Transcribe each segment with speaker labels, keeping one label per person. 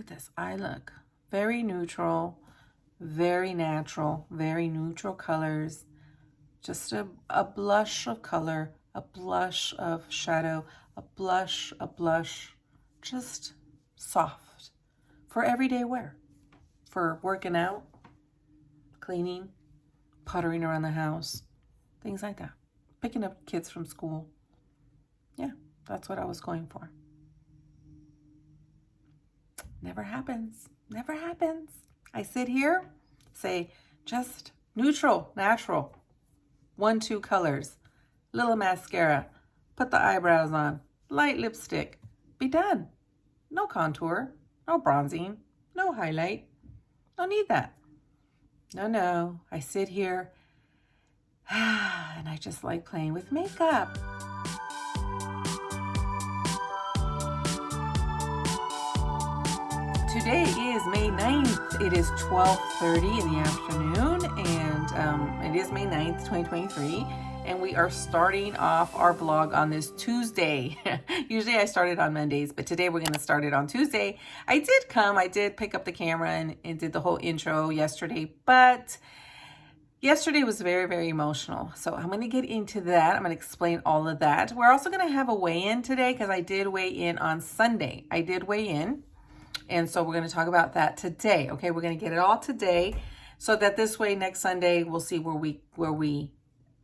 Speaker 1: Look at this. I look very neutral, very natural, very neutral colors. Just a blush of color, a blush of shadow, a blush, just soft for everyday wear, for working out, cleaning, puttering around the house, things like that. Picking up kids from school. Yeah, that's what I was going for. Never happens. Never happens. I sit here, say just neutral, natural. 1-2 colors, little mascara, put the eyebrows on, light lipstick, be done. No contour, no bronzing, no highlight. Don't need that. No, I sit here and I just like playing with makeup. Today is May 9th. It is 12:30 in the afternoon, and it is May 9th, 2023, and we are starting off our vlog on this Tuesday. Usually I start it on Mondays, but today we're going to start it on Tuesday. I did pick up the camera and did the whole intro yesterday, but yesterday was very, very emotional. So I'm going to get into that. I'm going to explain all of that. We're also going to have a weigh-in today because I did weigh in on Sunday. I did weigh in. And so we're going to talk about that today. Okay, we're going to get it all today so that this way next Sunday we'll see where we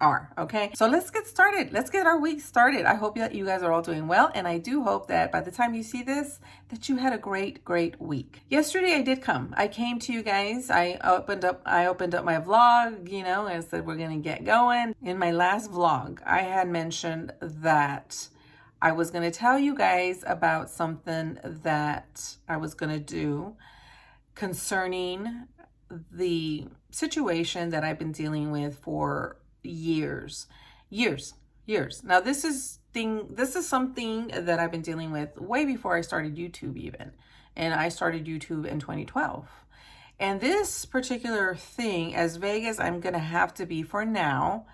Speaker 1: are. Okay, so let's get started. Let's get our week started. I hope that you guys are all doing well, and I do hope that by the time you see this, that you had a great week. Yesterday I came to you guys. I opened up my vlog, and said we're going to get going. In my last vlog, I had mentioned that I was going to tell you guys about something that I was going to do concerning the situation that I've been dealing with for years. Now this is something that I've been dealing with way before I started YouTube even. And I started YouTube in 2012. And this particular thing, as vague as I'm going to have to be for now,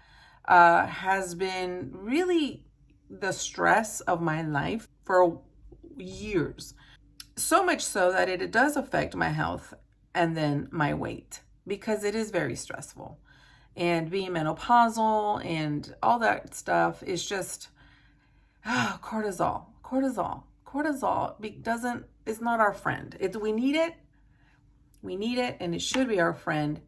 Speaker 1: has been really the stress of my life for years. So much so that it does affect my health and then my weight, because it is very stressful. And being menopausal and all that stuff is just cortisol. It's not our friend. We need it, and it should be our friend,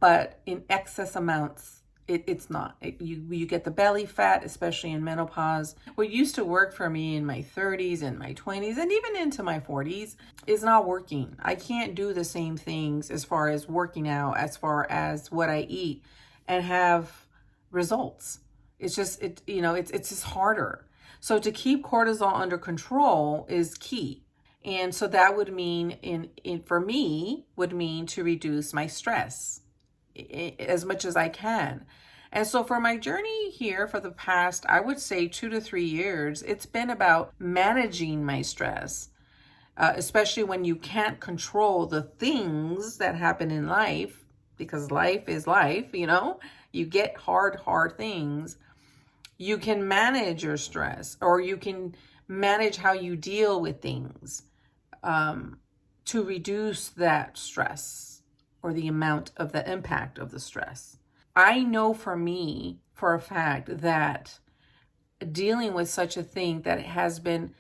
Speaker 1: but in excess amounts, it's not. You get the belly fat, especially in menopause. What used to work for me in my 30s and my 20s and even into my 40s is not working. I can't do the same things as far as working out, as far as what I eat, and have results. It's just it's just harder. So to keep cortisol under control is key. And so that would mean for me would mean to reduce my stress as much as I can. And so for my journey here for the past, I would say 2 to 3 years, it's been about managing my stress, especially when you can't control the things that happen in life, because life is life, you get hard things. You can manage your stress, or you can manage how you deal with things to reduce that stress, or the amount of the impact of the stress. I know for me, for a fact, that dealing with such a thing that has been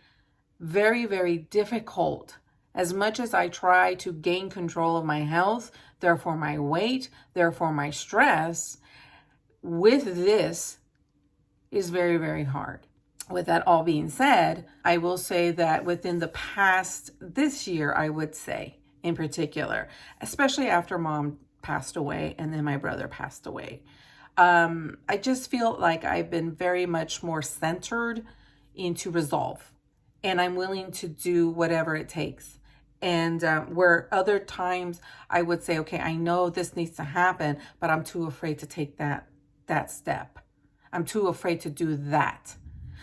Speaker 1: very, very difficult, as much as I try to gain control of my health, therefore my weight, therefore my stress, with this is very, very hard. With that all being said, I will say that within the past, this year, I would say, in particular, especially after mom passed away and then my brother passed away, I just feel like I've been very much more centered into resolve, and I'm willing to do whatever it takes. And where other times I would say, okay, I know this needs to happen, but I'm too afraid to take that step. I'm too afraid to do that.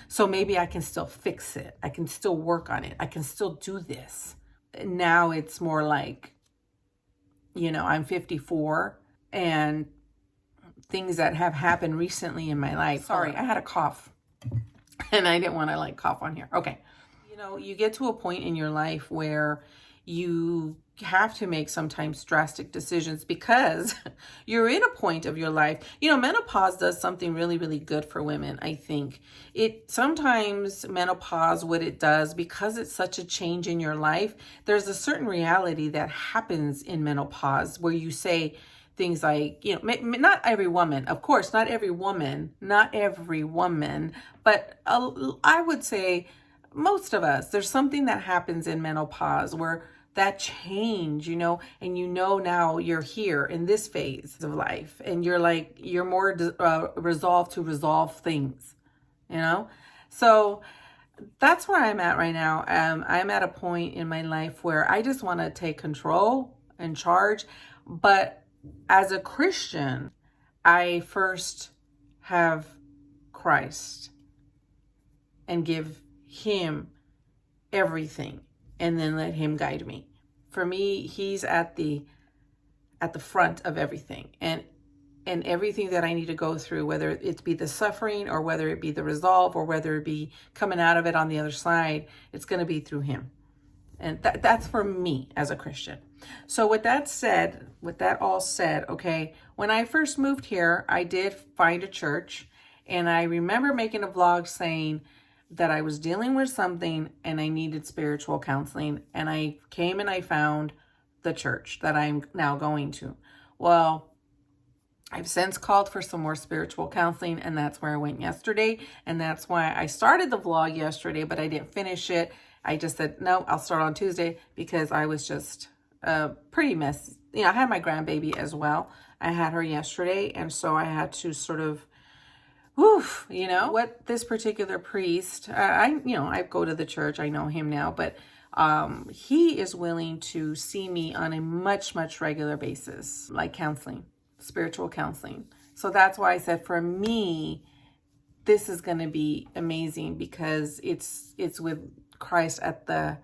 Speaker 1: So maybe I can still fix it. I can still work on it. I can still do this. Now it's more like, I'm 54, and things that have happened recently in my life. Sorry, I had a cough and I didn't want to cough on here. Okay. You get to a point in your life where you have to make sometimes drastic decisions because you're in a point of your life. Menopause does something really, really good for women. I think sometimes menopause, what it does, because it's such a change in your life, there's a certain reality that happens in menopause where you say things like, not every woman, of course, not every woman, but I would say most of us, there's something that happens in menopause where that change, and now you're here in this phase of life, and you're more resolved to resolve things, So that's where I'm at right now. I'm at a point in my life where I just want to take control and charge. But as a Christian, I first have Christ and give him everything, and then let him guide me. For me, he's at the front of everything, and everything that I need to go through, whether it be the suffering or whether it be the resolve or whether it be coming out of it on the other side, it's going to be through him. And that's for me as a Christian. So with that all said, okay, when I first moved here, I did find a church, and I remember making a vlog saying that I was dealing with something and I needed spiritual counseling, and I came and I found the church that I'm now going to. Well, I've since called for some more spiritual counseling, and that's where I went yesterday, and that's why I started the vlog yesterday, but I didn't finish it. I just said, no, I'll start on Tuesday because I was just pretty messy. I had my grandbaby as well. I had her yesterday, and so I had to sort of what this particular priest, I go to the church, I know him now, but he is willing to see me on a much, much regular basis, like counseling, spiritual counseling. So that's why I said, for me, this is going to be amazing because it's with Christ at the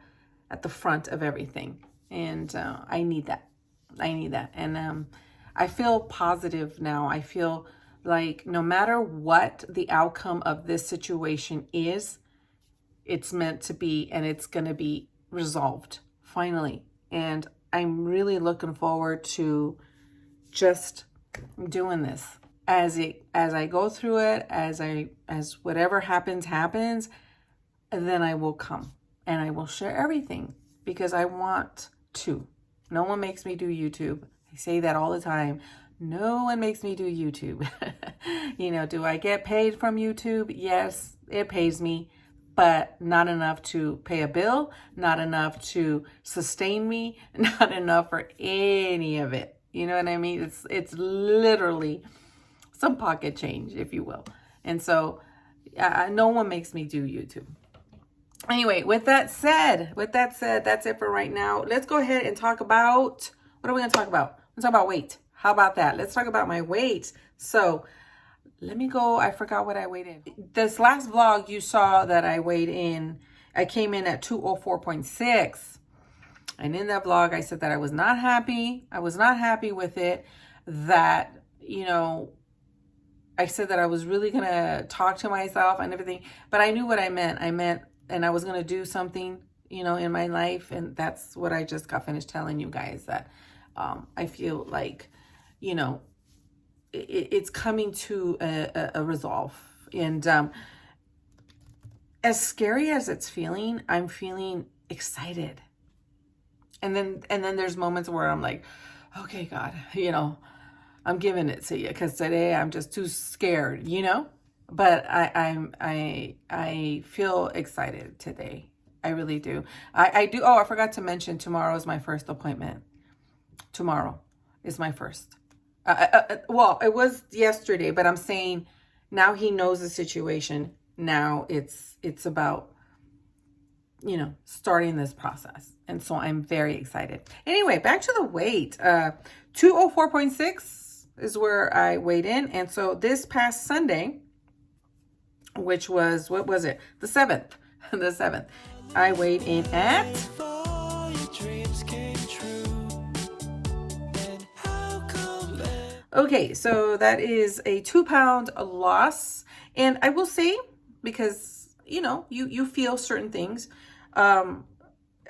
Speaker 1: front of everything. And I need that. And I feel positive now. I feel like no matter what the outcome of this situation is, it's meant to be, and it's going to be resolved finally. And I'm really looking forward to just doing this as I go through it, as whatever happens, and then I will come and I will share everything because I want to. No one makes me do YouTube. I say that all the time. No one makes me do YouTube. Do I get paid from YouTube? Yes, it pays me, but not enough to pay a bill, not enough to sustain me, not enough for any of it. You know what I mean? It's literally some pocket change, if you will. And so no one makes me do YouTube. Anyway, with that said, that's it for right now. Let's go ahead and talk about, what are we going to talk about? Let's talk about weight. How about that? Let's talk about my weight. So let me go. I forgot what I weighed in. This last vlog, you saw that I came in at 204.6. And in that vlog, I said that I was not happy. I was not happy with it. That, I said that I was really going to talk to myself and everything. But I knew what I meant. And I was going to do something, in my life. And that's what I just got finished telling you guys, that I feel like, it's coming to a resolve. And as scary as it's feeling, I'm feeling excited. And then there's moments where I'm like, okay, God, I'm giving it to you because today I'm just too scared, But I feel excited today. I really do. I do. Oh, I forgot to mention, tomorrow is my first appointment. Tomorrow is my first. Well, it was yesterday, but I'm saying now he knows the situation. Now it's about, starting this process. And so I'm very excited. Anyway, back to the weight. 204.6 is where I weighed in. And so this past Sunday, which was, what was it? The 7th. The 7th. I weighed in at... Okay, so that is a 2-pound loss. And I will say, because, you feel certain things.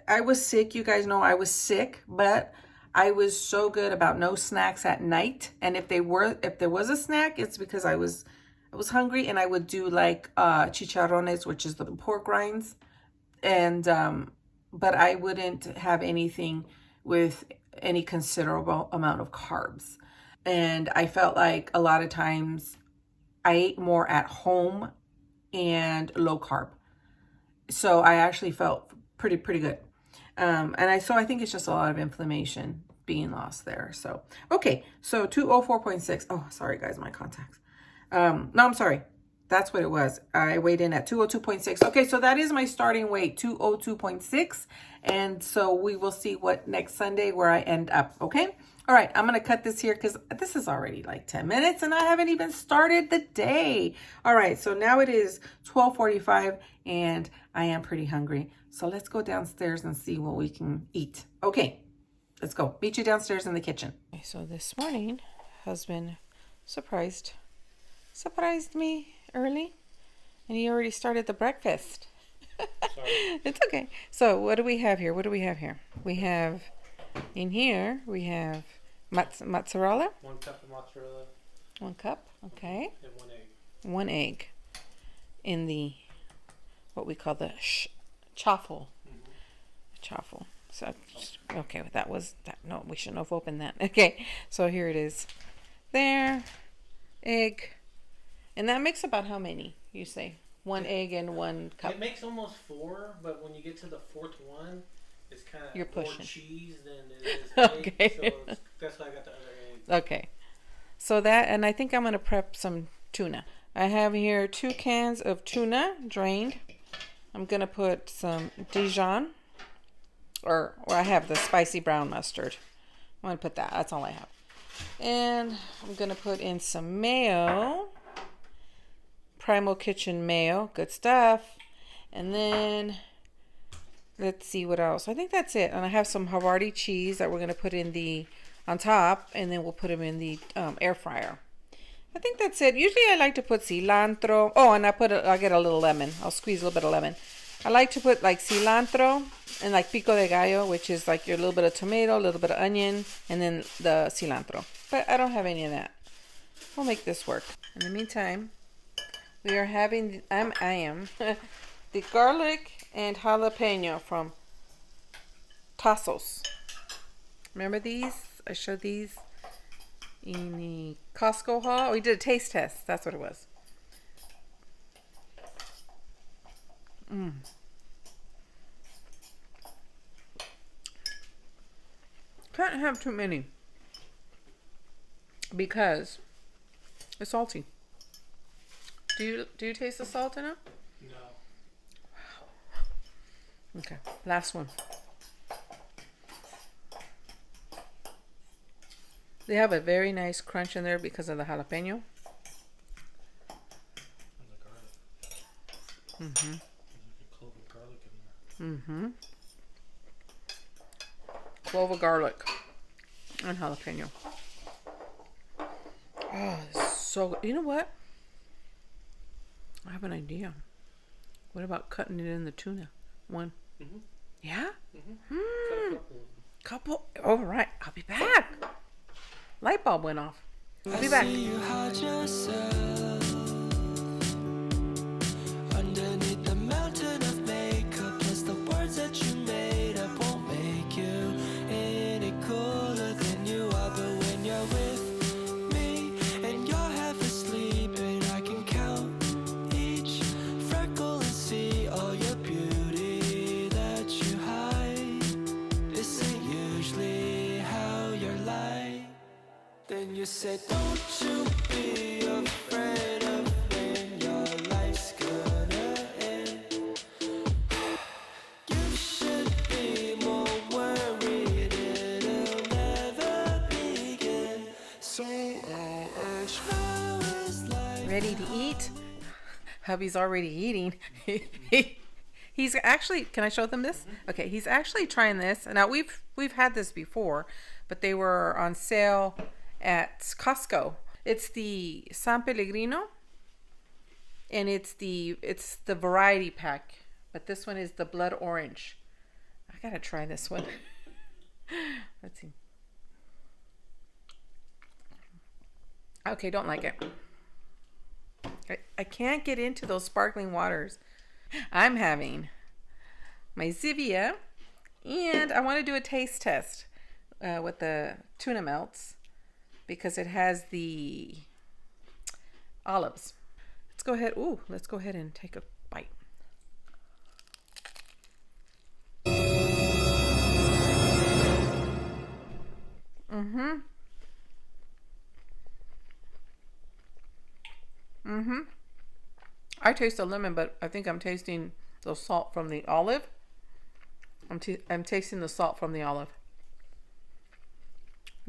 Speaker 1: I was sick. You guys know I was sick, but I was so good about no snacks at night. And if there was a snack, it's because I was hungry, and I would do like chicharrones, which is the pork rinds. And but I wouldn't have anything with any considerable amount of carbs. And I felt like a lot of times I ate more at home and low carb. So I actually felt pretty good. So I think it's just a lot of inflammation being lost there. So, okay. So 204.6. Oh, sorry guys, my contacts. No, I'm sorry. That's what it was. I weighed in at 202.6. Okay, so that is my starting weight, 202.6. And so we will see what next Sunday where I end up, okay? All right, I'm going to cut this here because this is already like 10 minutes and I haven't even started the day. All right, so now it is 12:45 and I am pretty hungry. So let's go downstairs and see what we can eat. Okay, let's go. Meet you downstairs in the kitchen. Okay, so this morning, husband surprised me early, and he already started the breakfast. Sorry. It's okay. So what do we have here? We have in here, we have mozzarella.
Speaker 2: 1 cup of mozzarella.
Speaker 1: 1 cup, okay.
Speaker 2: And 1 egg.
Speaker 1: 1 egg in the, what we call the chaffle. Chaffle. So, okay, that was, no, we shouldn't have opened that. Okay, so here it is. There, egg. And that makes about how many, you say? 1 egg and 1 cup.
Speaker 2: It makes almost 4, but when you get to the 4th one, it's kind of more cheese than it is egg. Okay. So that's why I got the other egg.
Speaker 1: Okay. So that, and I think I'm going to prep some tuna. I have here 2 cans of tuna, drained. I'm going to put some Dijon, or I have the spicy brown mustard. I'm going to put that. That's all I have. And I'm going to put in some mayo. Primal Kitchen mayo, good stuff. And then let's see what else. I think that's it. And I have some Havarti cheese that we're going to put in on top, and then we'll put them in the air fryer. I think that's it. Usually I like to put cilantro. Oh, and I'll get a little lemon. I'll squeeze a little bit of lemon. I like to put like cilantro and like pico de gallo, which is like your little bit of tomato, a little bit of onion, and then the cilantro. But I don't have any of that. We'll make this work. In the meantime, we are having, I am, the garlic and jalapeno from Tassos. Remember these? I showed these in the Costco haul. We did a taste test. That's what it was. Can't have too many because it's salty. Do you taste the salt in it?
Speaker 2: No.
Speaker 1: Wow. Okay, last one. They have a very nice crunch in there because of the jalapeno.
Speaker 2: And the garlic.
Speaker 1: Mm-hmm.
Speaker 2: There's like a clove of garlic in there.
Speaker 1: Mm-hmm. Clove of garlic and jalapeno. Oh, so good. You know what? I have an idea. What about cutting it in the tuna? One.
Speaker 2: Mm-hmm.
Speaker 1: Yeah?
Speaker 2: Mm-hmm. Cut a
Speaker 1: couple. All right. I'll be back. Light bulb went off. I'll be back.
Speaker 3: Underneath the mountain of makeup, plus the words that you made up won't make you any cooler than you are. But when you're with me and you're half asleep, and I can count each freckle and see all your beauty that you hide. This ain't usually how you're like. Then you said, don't you be afraid of when your life's gonna end. You should be more worried it'll never begin. So
Speaker 1: ready to eat? Hubby's already eating. He's actually, can I show them this? Okay, he's actually trying this. Now we've had this before, but they were on sale at Costco. It's the San Pellegrino, and it's the variety pack, but this one is the blood orange. I gotta try this one. Let's see. Okay, don't like it. I can't get into those sparkling waters. I'm having my Zivia, and I want to do a taste test with the tuna melts because it has the olives. Let's go ahead. Ooh, let's go ahead and take a bite. I taste the lemon, but I think I'm tasting the salt from the olive. I'm tasting the salt from the olive.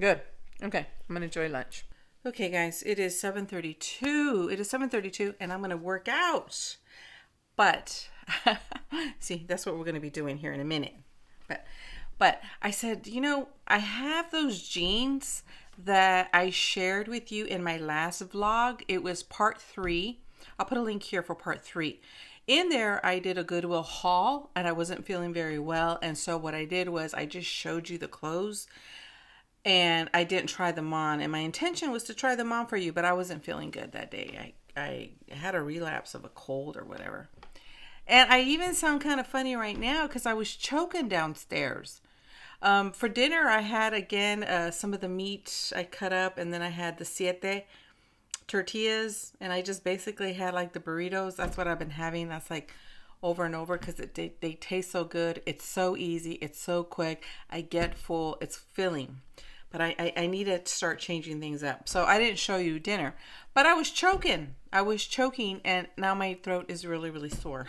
Speaker 1: Good. Okay, I'm gonna enjoy lunch. Okay, guys, it is 7:32. It is 7:32, and I'm gonna work out. But see, that's what we're gonna be doing here in a minute. But I said, you know, I have those jeans that I shared with you in my last vlog. It was part 3. I'll put a link here for part 3. In there, I did a Goodwill haul, and I wasn't feeling very well. And so what I did was I just showed you the clothes, and I didn't try them on. And my intention was to try them on for you, but I wasn't feeling good that day. I had a relapse of a cold or whatever. And I even sound kind of funny right now because I was choking downstairs. For dinner, I had, again, some of the meat I cut up, and then I had the 7 tortillas, and I just basically had like the burritos. That's what I've been having. That's like over and over because they taste so good. It's so easy. It's so quick. I get full. It's filling. But I need to start changing things up. So I didn't show you dinner. But I was choking. And now my throat is really, really sore.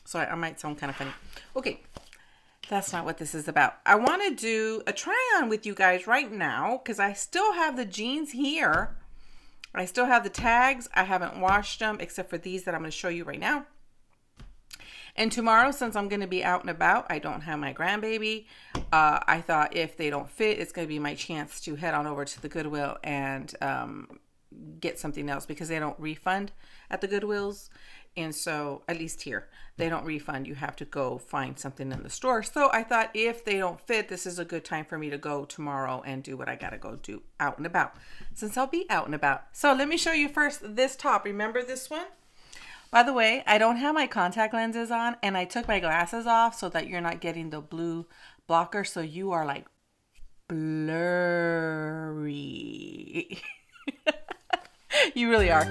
Speaker 1: So I might sound kind of funny. Okay. That's not what this is about. I want to do a try on with you guys right now because I still have the jeans here. I still have the tags. I haven't washed them except for these that I'm going to show you right now. And tomorrow, since I'm going to be out and about, I don't have my grandbaby. I thought if they don't fit, it's going to be my chance to head on over to the Goodwill and get something else because they don't refund at the Goodwills. And so, at least here, they don't refund. You have to go find something in the store. So I thought if they don't fit, this is a good time for me to go tomorrow and do what I got to go do out and about, since I'll be out and about. So let me show you first this top. Remember this one? By the way, I don't have my contact lenses on, and I took my glasses off so that you're not getting the blue blocker. So you are like blurry. You really are.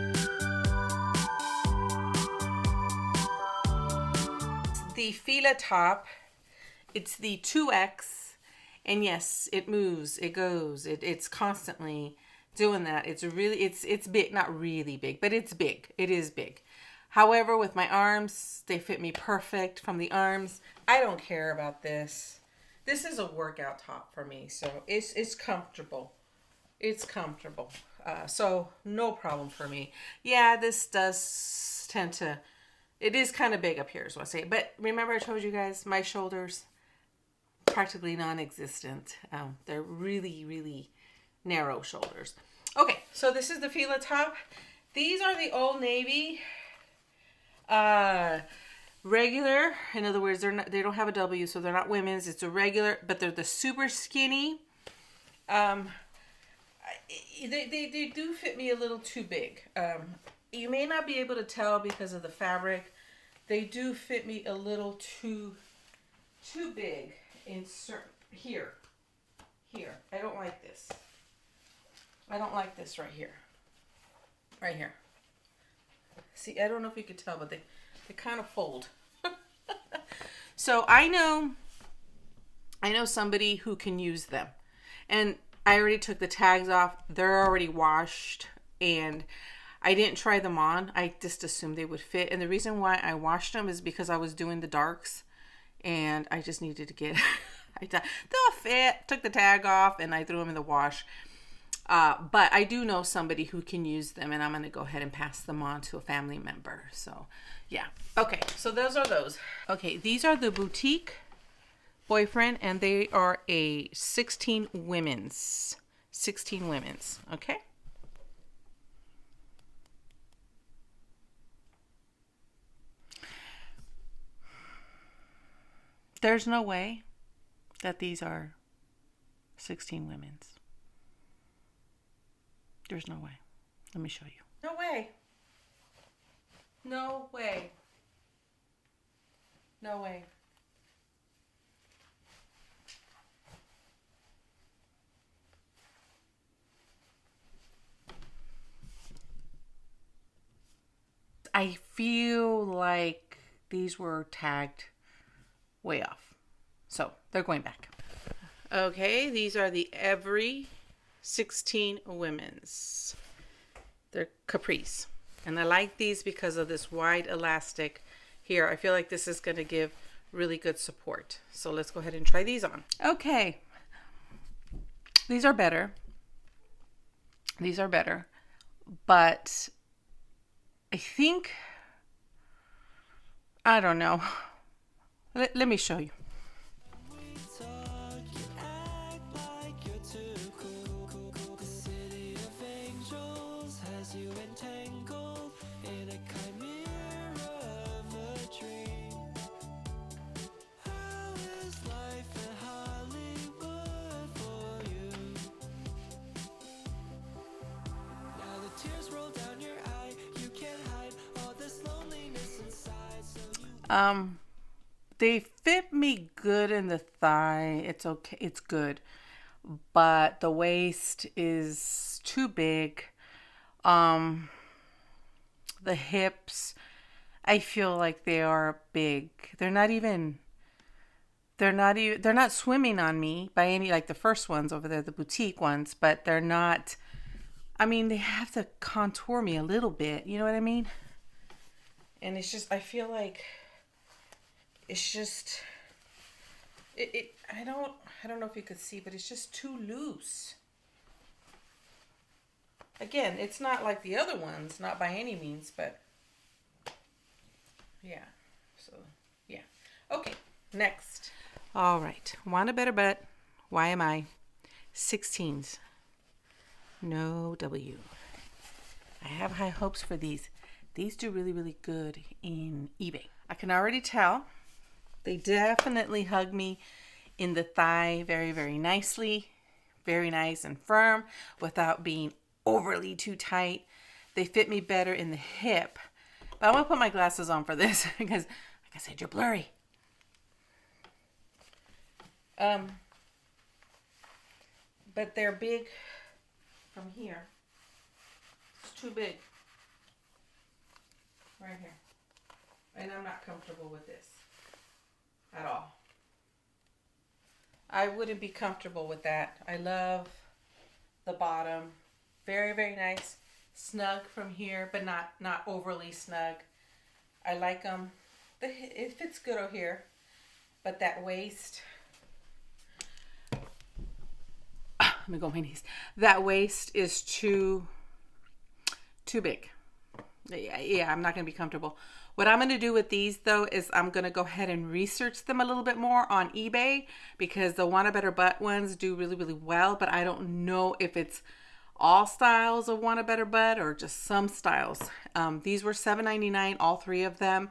Speaker 1: The Fila top, it's the 2X, and yes, it moves, it goes, it's constantly doing that. It's big, not really big, but it's big. It is big. However, with my arms, they fit me perfect from the arms. I don't care about this. This is a workout top for me, so it's comfortable. It's comfortable. So no problem for me. Yeah, this does tend to, it is kind of big up here is what I say. But remember I told you guys, my shoulders, practically non-existent. They're really, really narrow shoulders. Okay, so this is the Fila top. These are the Old Navy regular. In other words, they don't have a W, so they're not women's. It's a regular, but they're the super skinny. They do fit me a little too big. You may not be able to tell because of the fabric. They do fit me a little too big in certain here. I don't like this. I don't like this right here. Right here. See, I don't know if you could tell, but they kind of fold. So I know somebody who can use them. And I already took the tags off. They're already washed, and I didn't try them on. I just assumed they would fit. And the reason why I washed them is because I was doing the darks, and I just needed to get they'll fit. Took the tag off, and I threw them in the wash. But I do know somebody who can use them, and I'm going to go ahead and pass them on to a family member. So, yeah. Okay, so those are those. Okay, these are the boutique boyfriend, and they are a 16 women's. 16 women's, okay? There's no way that these are 16 women's. There's no way. Let me show you. No way. No way. No way. I feel like these were tagged way off. So they're going back. Okay, these are the Every 16 women's. They're capris. And I like these because of this wide elastic here. I feel like this is going to give really good support. So let's go ahead and try these on. Okay. These are better. These are better. But I think, I don't know. Let me show you. They fit me good in the thigh. It's okay. It's good. But the waist is too big. The hips, I feel like they are big. They're not swimming on me by any, like the first ones over there, the boutique ones, but they're not, I mean, they have to contour me a little bit. You know what I mean? And it's just, I feel like it's just, I don't know if you could see, but it's just too loose. Again, it's not like the other ones, not by any means, but yeah. So, yeah. Okay, next. All right. Want a better butt? YMI 16s. No W. I have high hopes for these. These do really, really good in eBay. I can already tell. They definitely hug me in the thigh very, very nicely. Very nice and firm without being overly too tight. They fit me better in the hip. But I'm going to put my glasses on for this because, like I said, you're blurry. But they're big from here. It's too big. Right here. And I'm not comfortable with this at all. I wouldn't be comfortable with that. I love the bottom. Very, very nice. Snug from here, but not overly snug. I like them. It fits good over here. But that waist. Let me go on my knees. That waist is too big. Yeah, I'm not going to be comfortable. What I'm going to do with these, though, is I'm going to go ahead and research them a little bit more on eBay because the Want a Better Butt ones do really, really well, but I don't know if it's all styles of Want a Better Butt or just some styles. These were $7.99, all three of them,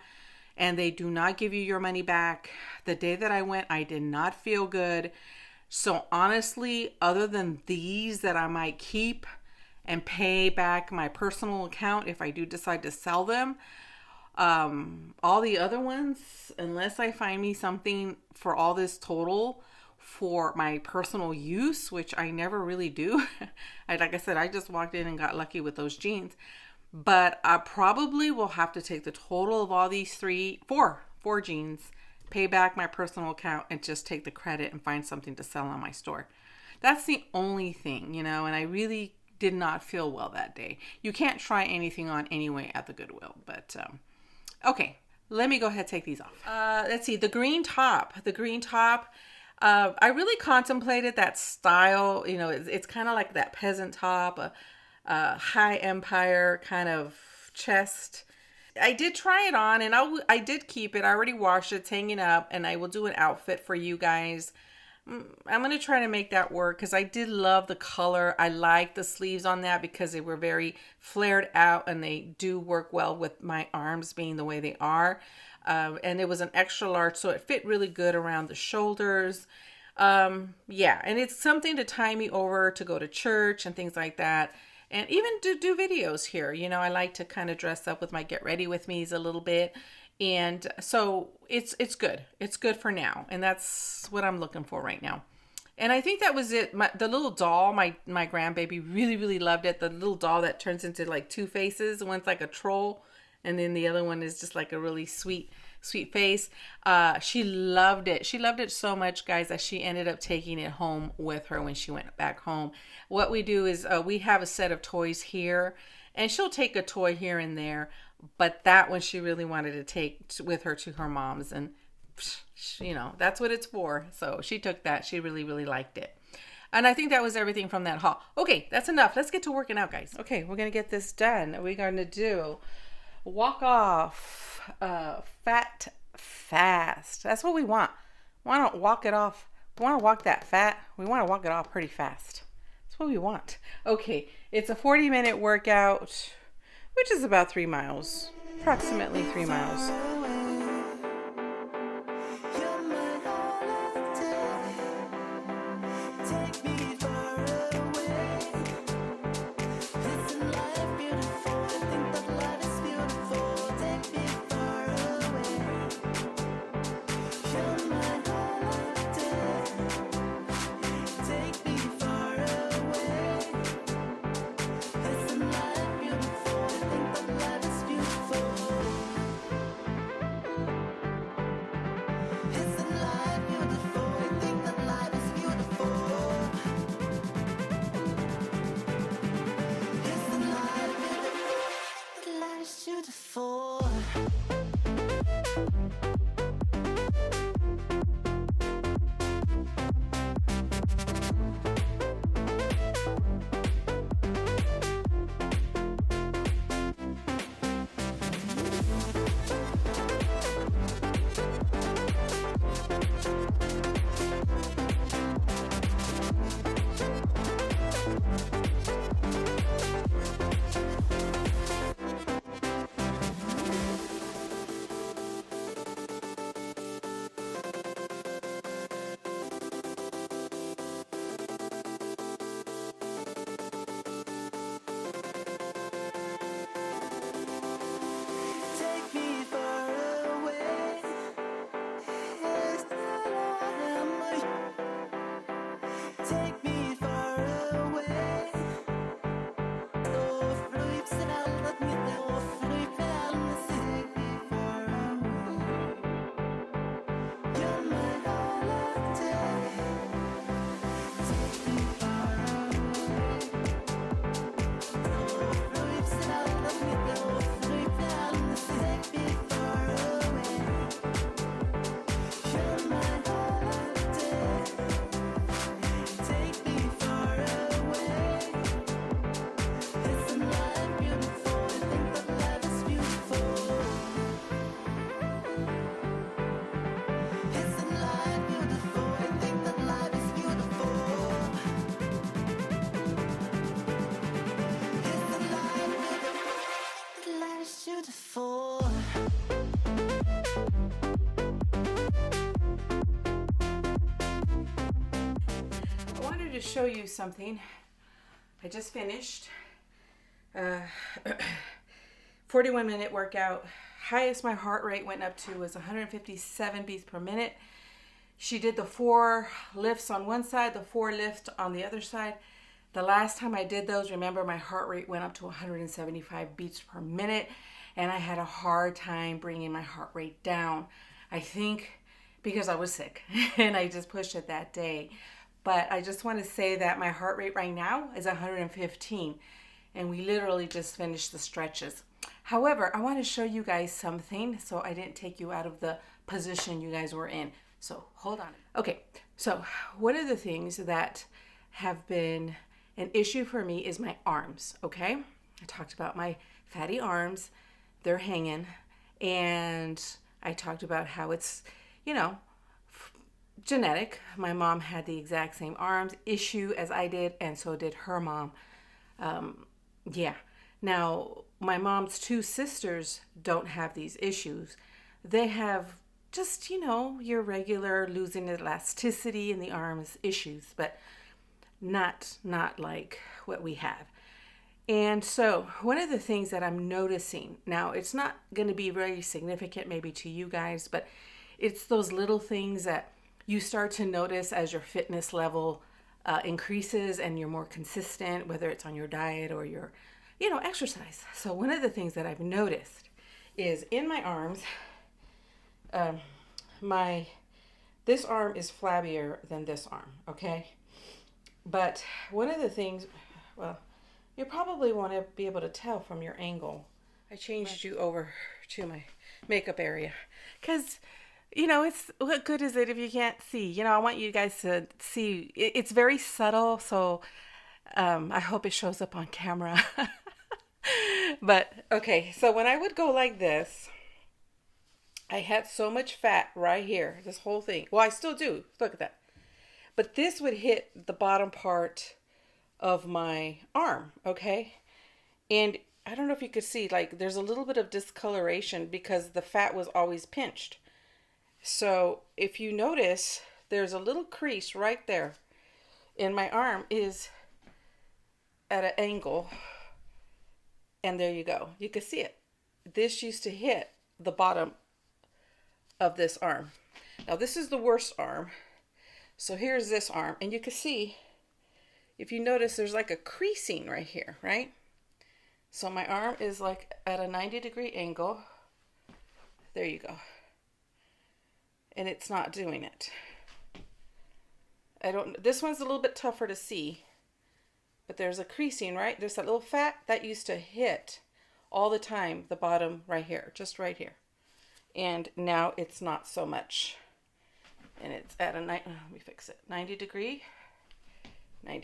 Speaker 1: and they do not give you your money back. The day that I went, I did not feel good. So honestly, other than these that I might keep and pay back my personal account if I do decide to sell them, all the other ones, unless I find me something for all this total for my personal use, which I never really do. Like I said, I just walked in and got lucky with those jeans. But I probably will have to take the total of all these four jeans, pay back my personal account, and just take the credit and find something to sell on my store. That's the only thing, and I really did not feel well that day. You can't try anything on anyway at the Goodwill, but okay, let me go ahead and take these off. Let's see, the green top. I really contemplated that style. It's kind of like that peasant top, a high empire kind of chest. I did try it on and I did keep it. I already washed it. It's hanging up, and I will do an outfit for you guys. I'm going to try to make that work because I did love the color. I like the sleeves on that because they were very flared out and they do work well with my arms being the way they are. And it was an extra large, so it fit really good around the shoulders. Yeah, and it's something to tie me over to go to church and things like that. And even to do videos here. You know, I like to kind of dress up with my get ready with me's a little bit. And so it's good. It's good for now. And that's what I'm looking for right now. And I think that was it. The little doll, my grandbaby really, really loved it. The little doll that turns into like two faces. One's like a troll, and then the other one is just like a really sweet face. She loved it. She loved it so much, guys, that she ended up taking it home with her when she went back home. What we do is we have a set of toys here, and she'll take a toy here and there. But that one she really wanted to take with her to her mom's, and you know, that's what it's for. So she took that. She really, really liked it. And I think that was everything from that haul. Okay, that's enough. Let's get to working out, guys. Okay, we're going to get this done. We're going to do walk off fat fast. That's what we want. We want to walk it off. We want to walk that fat. We want to walk it off pretty fast. That's what we want. Okay, it's a 40-minute workout, which is about 3 miles. Approximately 3 miles. Show you something. I just finished 41-minute workout. Highest my heart rate went up to was 157 beats per minute. She did the 4 lifts on one side, the 4 lifts on the other side. The last time I did those, remember, my heart rate went up to 175 beats per minute, and I had a hard time bringing my heart rate down. I think because I was sick and I just pushed it that day. But I just want to say that my heart rate right now is 115, and we literally just finished the stretches. However, I want to show you guys something so I didn't take you out of the position you guys were in. So hold on. Okay, so one of the things that have been an issue for me is my arms, okay? I talked about my fatty arms. They're hanging, and I talked about how it's, you know, genetic. My mom had the exact same arms issue as I did, and so did her mom. Yeah. Now, my mom's 2 sisters don't have these issues, they have just, your regular losing elasticity in the arms issues, but not like what we have. And so one of the things that I'm noticing now, it's not going to be very significant maybe to you guys, but it's those little things that you start to notice as your fitness level increases and you're more consistent, whether it's on your diet or your, exercise. So one of the things that I've noticed is in my arms, this arm is flabbier than this arm, okay? But one of the things, well, you probably want to be able to tell from your angle. I changed you over to my makeup area because, it's what good is it if you can't see? I want you guys to see. It's very subtle, so I hope it shows up on camera. But, okay, so when I would go like this, I had so much fat right here, this whole thing. Well, I still do. Look at that. But this would hit the bottom part of my arm, okay? And I don't know if you could see, like, there's a little bit of discoloration because the fat was always pinched. So if you notice, there's a little crease right there. And my arm is at an angle. And there you go. You can see it. This used to hit the bottom of this arm. Now this is the worst arm. So here's this arm. And you can see, if you notice, there's like a creasing right here, right? So my arm is like at a 90-degree angle. There you go. And it's not doing it. This one's a little bit tougher to see. But there's a creasing, right? There's that little fat that used to hit all the time, the bottom right here, just right here. And now it's not so much. And it's at a, let me fix it, 90 degree. I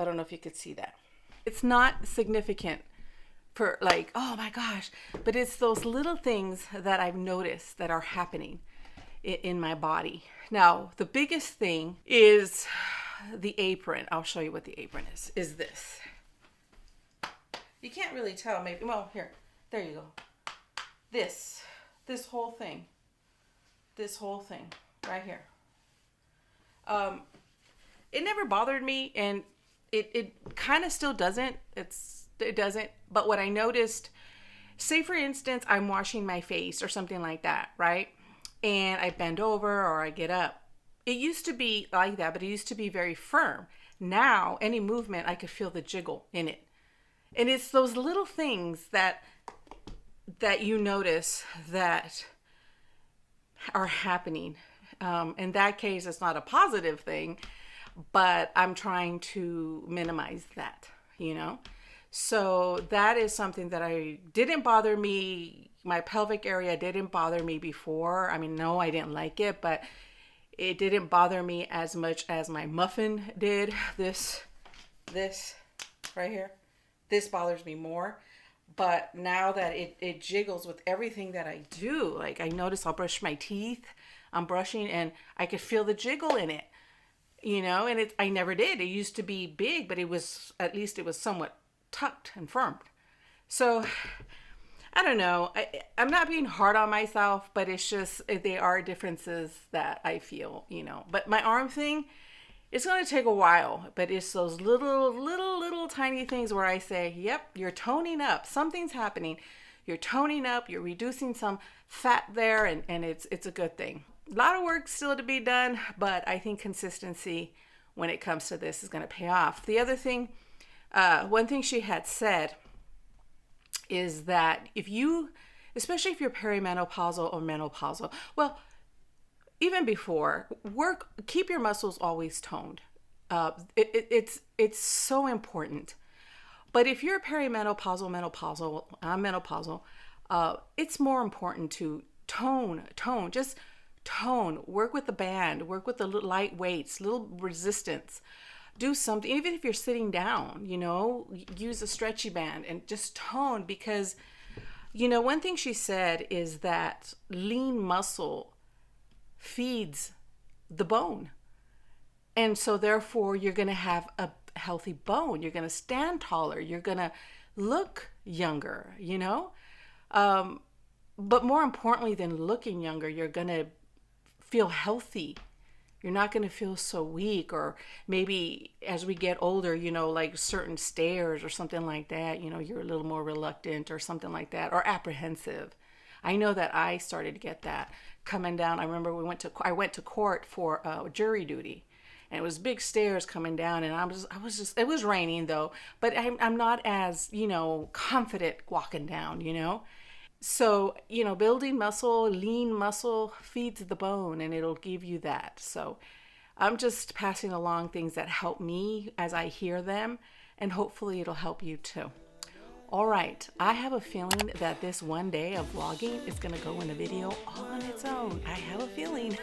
Speaker 1: don't know if you could see that. It's not significant for like, oh my gosh, but it's those little things that I've noticed that are happening in my body. Now, the biggest thing is the apron. I'll show you what the apron is this. You can't really tell, maybe, well, here, there you go. This whole thing right here. It never bothered me, and it kind of still doesn't. It doesn't. But what I noticed, say for instance, I'm washing my face or something like that, right? And I bend over or I get up. It used to be like that, but it used to be very firm. Now, any movement, I could feel the jiggle in it. And it's those little things that you notice that are happening. In that case, it's not a positive thing, but I'm trying to minimize that, So that is something that didn't bother me. My pelvic area didn't bother me before. I mean, no, I didn't like it, but it didn't bother me as much as my muffin did. This right here, this bothers me more. But now that it jiggles with everything that I do, like I notice I'll brush my teeth, I'm brushing and I could feel the jiggle in it, and I never did. It used to be big, but at least it was somewhat tucked and firm. So I don't know. I'm not being hard on myself, but it's just, they are differences that I feel, But my arm thing, it's going to take a while, but it's those little tiny things where I say, yep, you're toning up. Something's happening. You're toning up. You're reducing some fat there, and it's a good thing. A lot of work still to be done, but I think consistency when it comes to this is going to pay off. The other thing, one thing she had said is that especially if you're perimenopausal or menopausal, well, even before, keep your muscles always toned. It's so important. But if you're perimenopausal, menopausal, it's more important to tone, just tone, work with the band, work with the light weights, little resistance. Do something, even if you're sitting down, use a stretchy band and just tone, because, one thing she said is that lean muscle feeds the bone. And so therefore you're going to have a healthy bone. You're going to stand taller. You're going to look younger, But more importantly than looking younger, you're going to feel healthy. You're not going to feel so weak, or maybe as we get older, you know, like certain stairs or something like that, you know, you're a little more reluctant or something like that, or apprehensive. I know that I started to get that coming down. I remember I went to court for jury duty, and it was big stairs coming down, and it was raining though, but I'm not as, you know, confident walking down, you know. So, you know, building muscle, lean muscle feeds the bone, and it'll give you that. So I'm just passing along things that help me as I hear them, and hopefully it'll help you too. All right, I have a feeling that this one day of vlogging is going to go in a video all on its own. I have a feeling.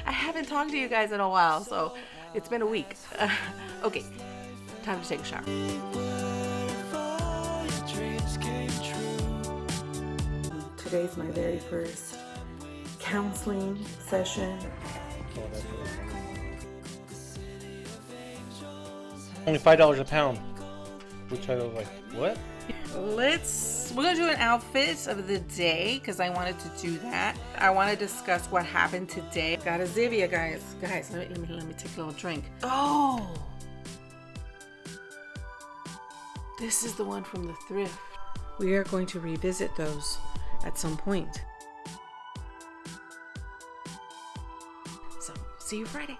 Speaker 1: I haven't talked to you guys in a while, so it's been a week. Okay, time to take a shower. Today's my very first counseling session.
Speaker 2: Only $5 a pound. Which I was like, what?
Speaker 1: We're gonna do an outfit of the day because I wanted to do that. I want to discuss what happened today. Got a Zivia, guys. Guys, let me take a little drink. Oh, this is the one from the thrift. We are going to revisit those at some point. So, see you Friday.